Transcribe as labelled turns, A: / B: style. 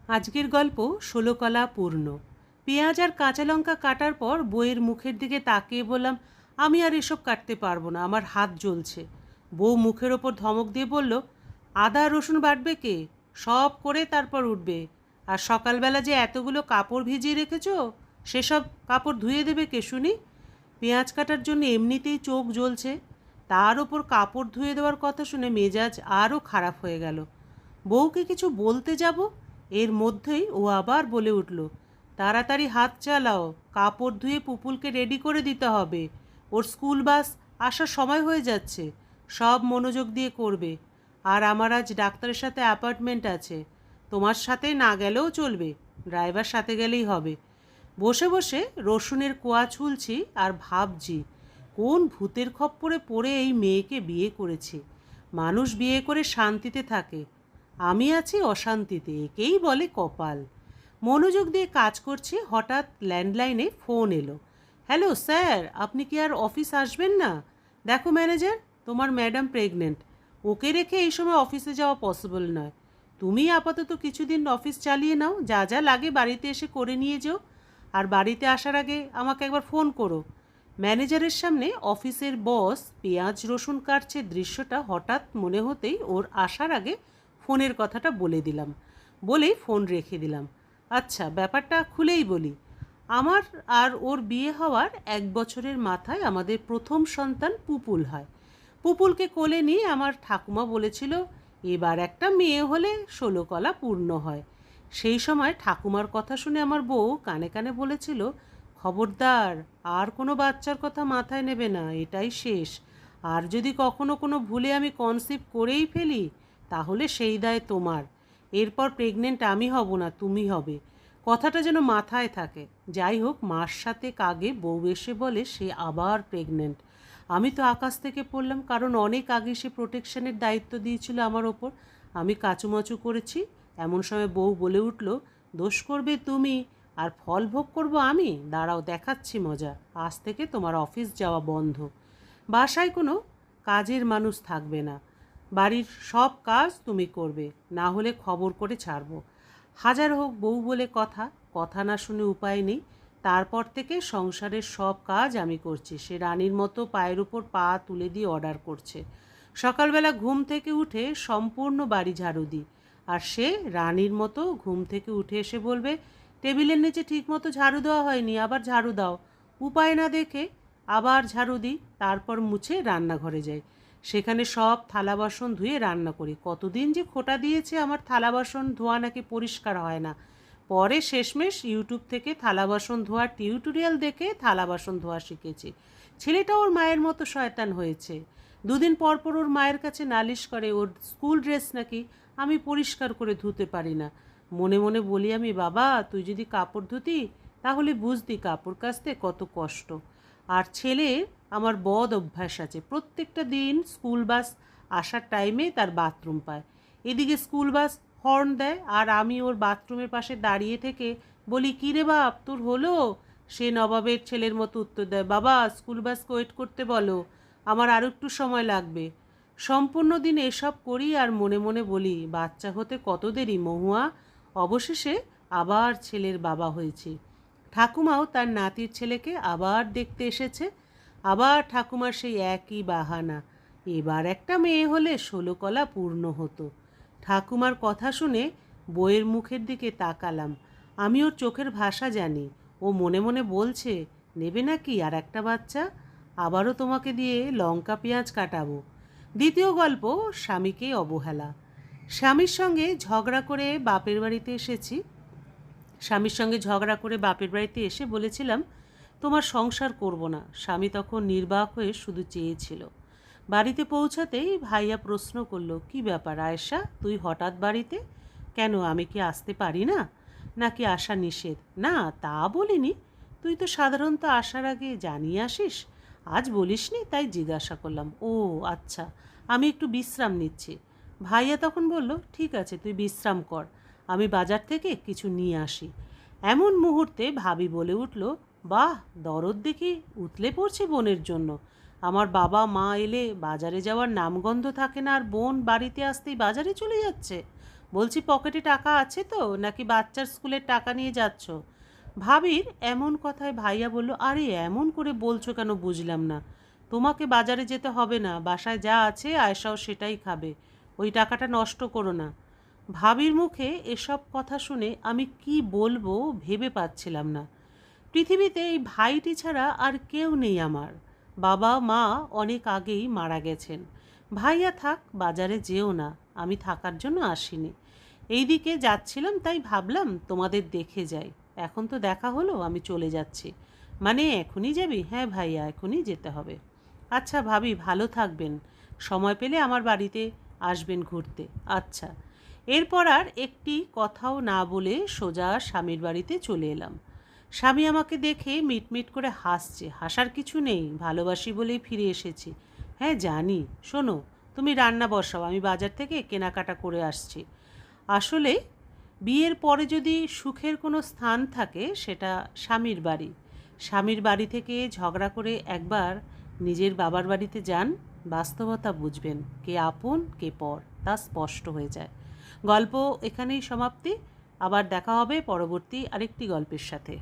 A: আজকের গল্প ১৬ কলা পূর্ণ। পেঁয়াজ আর কাঁচা লঙ্কা কাটার পর বউয়ের মুখের দিকে তাকিয়ে বললাম, আমি আর এসব কাটতে পারবো না, আমার হাত জ্বলছে। বউ মুখের ওপর ধমক দিয়ে বলল, আদা রসুন বাটবে কে? সব করে তারপর উঠবে। আর সকালবেলা যে এতগুলো কাপড় ভিজিয়ে রেখেছো, সেসব কাপড় ধুয়ে দেবে কে শুনি? পেঁয়াজ কাটার জন্য এমনিতেই চোখ জ্বলছে, তার ওপর কাপড় ধুয়ে দেওয়ার কথা শুনে মেজাজ আরও খারাপ হয়ে গেল। বউকে কিছু বলতে যাব, এর মধ্যেই ও আবার বলে উঠল, তাড়াতাড়ি হাত চালাও, কাপড় ধুয়ে পুপুলকে রেডি করে দিতে হবে, ওর স্কুল বাস আসার সময় হয়ে যাচ্ছে, সব মনোযোগ দিয়ে করবে। আর আমার আজ ডাক্তারের সাথে অ্যাপয়েন্টমেন্ট আছে, তোমার সাথে না গেলেও চলবে, ড্রাইভার সাথে গেলেই হবে। বসে বসে রসুনের কোয়া ছুলছি আর ভাবছি, কোন ভূতের খপ্পরে পড়ে এই মেয়েকে বিয়ে করেছি। মানুষ বিয়ে করে শান্তিতে থাকে, আমি আছি অশান্তিতে, একেই বলে কপাল। মনোযোগ দিয়ে কাজ করছি, হঠাৎ ল্যান্ডলাইনে ফোন এলো। হ্যালো স্যার, আপনি কি আর অফিস আসবেন না? দেখো ম্যানেজার, তোমার ম্যাডাম প্রেগনেন্ট, ওকে রেখে এই সময় অফিসে যাওয়া পসিবল নয়। তুমি আপাতত কিছুদিন অফিস চালিয়ে নাও, যা যা লাগে বাড়িতে এসে করে নিয়ে যেও। আর বাড়িতে আসার আগে আমাকে একবার ফোন করো। ম্যানেজারের সামনে অফিসের বস পেঁয়াজ রসুন কাটছে দৃশ্যটা হঠাৎ মনে হতেই ওর আসার আগে ফোনের কথাটা বলে দিলাম, বলেই ফোন রেখে দিলাম। আচ্ছা, ব্যাপারটা খুলেই বলি। আমার আর ওর বিয়ে হওয়ার 1 বছরের মাথায় আমাদের প্রথম সন্তান পুপুল হয়। পুপুলকে কোলে নিয়ে আমার ঠাকুমা বলেছিল, এবার একটা মেয়ে হলে 16 কলা পূর্ণ হয়। সেই সময় ঠাকুমার কথা শুনে আমার বউ কানে কানে বলেছিল, খবরদার, আর কোনো বাচ্চার কথা মাথায় নেবে না, এটাই শেষ। আর যদি কখনো কোনো ভুলে আমি কনসিভ করেই ফেলি, তাহলে সেই দায় তোমার। এরপর প্রেগনেন্ট আমি হব না, তুমি হবে। কথাটা যেন মাথায় থাকে। যাই হোক, মাস 7 আগে বউ এসে বলে সে আবার প্রেগনেন্ট। আমি তো আকাশ থেকে পড়লাম, কারণ অনেক আগে সে প্রোটেকশনের দায়িত্ব দিয়েছিল আমার ওপর। আমি কাচুমাচু করেছি। এমন সময় বউ বলে উঠল, দোষ করবে তুমি আর ফল ভোগ করব আমি? দাঁড়াও, দেখাচ্ছি মজা। আজ থেকে তোমার অফিস যাওয়া বন্ধ, বাসায় কোনো কাজের মানুষ থাকবে না, বাড়ির সব কাজ তুমি করবে, না হলে খবর করে ছাড়বো। হাজার হোক বউ বলে কথা, কথা না শুনে উপায় নেই। তারপর থেকে সংসারের সব কাজ আমি করছি। সে রানীর মতো পায়ের উপর পা তুলে দিয়ে অর্ডার করছে। সকালবেলা ঘুম থেকে উঠে সম্পূর্ণ বাড়ি ঝাড়ু দিই, আর সে রানীর মতো ঘুম থেকে উঠে এসে বলবে, টেবিলের নিচে ঠিকমতো ঝাড়ু দেওয়া হয়নি, আবার ঝাড়ু দাও। উপায় না দেখে আবার ঝাড়ু দিই, তারপর মুছে রান্নাঘরে যাই। সেখানে সব থালা বাসন ধুয়ে রান্না করি। কতদিন যে খোঁটা দিয়েছে আমার থালা বাসন ধোয়া নাকি পরিষ্কার হয় না। পরে শেষমেশ ইউটিউব থেকে থালা বাসন ধোয়ার টিউটোরিয়াল দেখে থালা বাসন ধোয়া শিখেছি। ছেলেটা ওর মায়ের মতো শয়তান হয়েছে। দুদিন পর পর ওর মায়ের কাছে নালিশ করে ওর স্কুল ড্রেস নাকি আমি পরিষ্কার করে ধুতে পারি না। মনে মনে বলি আমি, বাবা তুই যদি কাপড় ধুতি তাহলে বুঝতি কাপড় কাচতে কত কষ্ট। আর ছেলে আমার বদ অভ্যাস আছে, প্রত্যেকটা দিন স্কুল বাস আসার টাইমে তার বাথরুম পায়। এদিকে স্কুল বাস হর্ন দেয় আর আমি ওর বাথরুমের পাশে দাঁড়িয়ে থেকে বলি, কী রে বাপ তোর হলো? সে নবাবের ছেলের মতো উত্তর দেয়, বাবা স্কুল বাসকে ওয়েট করতে বলো, আমার আরও একটু সময় লাগবে। সম্পূর্ণ দিন এসব করি আর মনে মনে বলি, বাচ্চা হতে কত দেরি মহুয়া। অবশেষে আবার ছেলের বাবা হয়েছি। ঠাকুমাও তার নাতির ছেলেকে আবার দেখতে এসেছে। আবার ঠাকুমার সেই একই বাহানা, এবার একটা মেয়ে হলে 16 কলা পূর্ণ হতো। ঠাকুমার কথা শুনে বইয়ের মুখের দিকে তাকালাম। আমি ওর চোখের ভাষা জানি। ও মনে মনে বলছে, নেবে নাকি আর একটা বাচ্চা? আবারও তোমাকে দিয়ে লঙ্কা পেঁয়াজ কাটাবো। দ্বিতীয় গল্প, স্বামীকে অবহেলা। স্বামীর সঙ্গে ঝগড়া করে বাপের বাড়িতে এসেছি। স্বামীর সঙ্গে ঝগড়া করে বাপের বাড়িতে এসে বলেছিলাম, তোমার সংসার করব না। স্বামী তখন নির্বাক হয়ে শুধু চেয়েছিল। বাড়িতে পৌঁছাতেই ভাইয়া প্রশ্ন করলো, কি ব্যাপার আয়েশা, তুই হঠাৎ বাড়িতে? কেন, আমি কি আসতে পারি না, নাকি আসা নিষেধ? না তা বলিনি, তুই তো সাধারণত আসার আগে জানিয়ে আসিস, আজ বলিসনি তাই জিজ্ঞাসা করলাম। ও আচ্ছা, আমি একটু বিশ্রাম নিচ্ছি। ভাইয়া তখন বলল, ঠিক আছে তুই বিশ্রাম কর, আমি বাজার থেকে কিছু নিয়ে আসি। এমন মুহূর্তে ভাবি বলে উঠল, বাহ দরদ দেখি উতলে পড়ছে বোনের জন্য। আমার বাবা মা এলে বাজারে যাওয়ার নামগন্ধ থাকে না, আর বোন বাড়িতে আসতেই বাজারে চলে যাচ্ছে। বলছি পকেটে টাকা আছে তো, নাকি বাচ্চার স্কুলের টাকা নিয়ে যাচ্ছ? ভাবির এমন কথায় ভাইয়া বলল, আরে এমন করে বলছো কেন বুঝলাম না। তোমাকে বাজারে যেতে হবে না, বাসায় যা আছে আয়েশাও সেটাই খাবে, ওই টাকাটা নষ্ট করো না। ভাবির মুখে এসব কথা শুনে আমি কি বলবো ভেবে পাচ্ছিলাম না। পৃথিবীতে এই ভাইটি ছাড়া আর কেউ নেই আমার। বাবা মা অনেক আগেই মারা গেছেন। ভাইয়া থাক, বাজারে যেও না, আমি থাকার জন্য আসিনি। এই দিকে যাচ্ছিলাম তাই ভাবলাম তোমাদের দেখে যাই। এখন তো দেখা হলো, আমি চলে যাচ্ছি। মানে এখনই যাবি? হ্যাঁ ভাইয়া, এখনই যেতে হবে। আচ্ছা ভাবি, ভালো থাকবেন, সময় পেলে আমার বাড়িতে আসবেন ঘুরতে। আচ্ছা। এরপর আর একটি কথাও না বলে সোজা স্বামীর বাড়িতে চলে এলাম। স্বামী আমাকে দেখে মিটমিট করে হাসছে। হাসার কিছু নেই, ভালোবাসি বলেই ফিরে এসেছি। হ্যাঁ জানি। শোনো, তুমি রান্না বসাও, আমি বাজার থেকে কেনাকাটা করে আসছি। আসলে বিয়ের পরে যদি সুখের কোনো স্থান থাকে সেটা স্বামীর বাড়ি। স্বামীর বাড়ি থেকে ঝগড়া করে একবার নিজের বাবার বাড়িতে যান, বাস্তবতা বুঝবেন, কে আপন কে পর তা স্পষ্ট হয়ে যায়। গল্প এখানেই সমাপ্তি। আবার দেখা হবে পরবর্তী আরেকটি গল্পের সাথে।